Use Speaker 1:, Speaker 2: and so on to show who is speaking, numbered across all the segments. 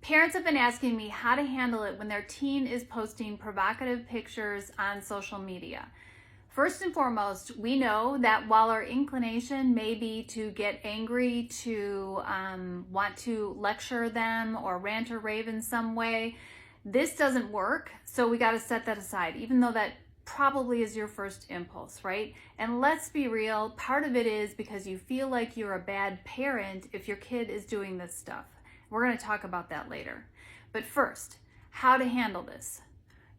Speaker 1: Parents have been asking me how to handle it when their teen is posting provocative pictures on social media. First and foremost, we know that while our inclination may be to get angry, to want to lecture them or rant or rave in some way, this doesn't work. So we got to set that aside, even though that probably is your first impulse, right? And let's be real, part of it is because you feel like you're a bad parent if your kid is doing this stuff. We're going to talk about that later. But first, how to handle this.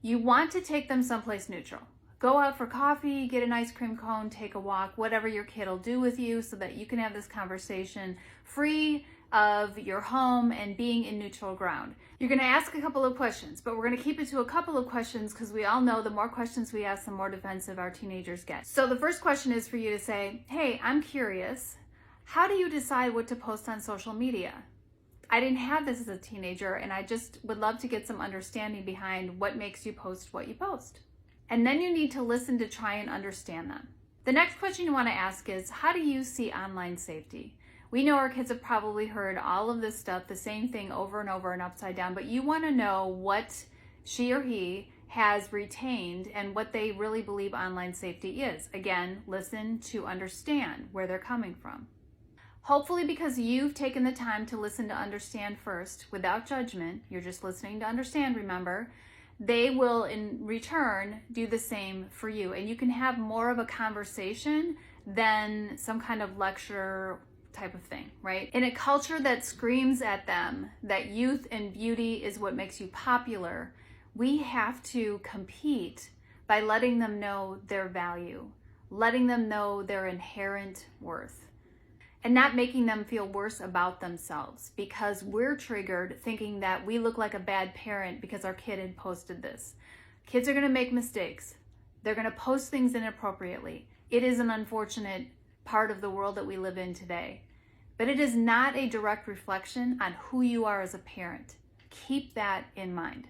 Speaker 1: You want to take them someplace neutral. Go out for coffee, get an ice cream cone, take a walk, whatever your kid will do with you so that you can have this conversation free of your home and being in neutral ground. You're going to ask a couple of questions, but we're going to keep it to a couple of questions because we all know the more questions we ask, the more defensive our teenagers get. So the first question is for you to say, hey, I'm curious, how do you decide what to post on social media? I didn't have this as a teenager, and I just would love to get some understanding behind what makes you post what you post. And then you need to listen to try and understand them. The next question you want to ask is, how do you see online safety? We know our kids have probably heard all of this stuff, the same thing over and over and upside down, but you want to know what she or he has retained and what they really believe online safety is. Again, listen to understand where they're coming from. Hopefully, because you've taken the time to listen to understand first without judgment, you're just listening to understand, remember, they will in return do the same for you. And you can have more of a conversation than some kind of lecture type of thing, right? In a culture that screams at them that youth and beauty is what makes you popular, we have to compete by letting them know their value, letting them know their inherent worth, and not making them feel worse about themselves because we're triggered thinking that we look like a bad parent because our kid had posted this. Kids are going to make mistakes. They're going to post things inappropriately. It is an unfortunate part of the world that we live in today, but it is not a direct reflection on who you are as a parent. Keep that in mind.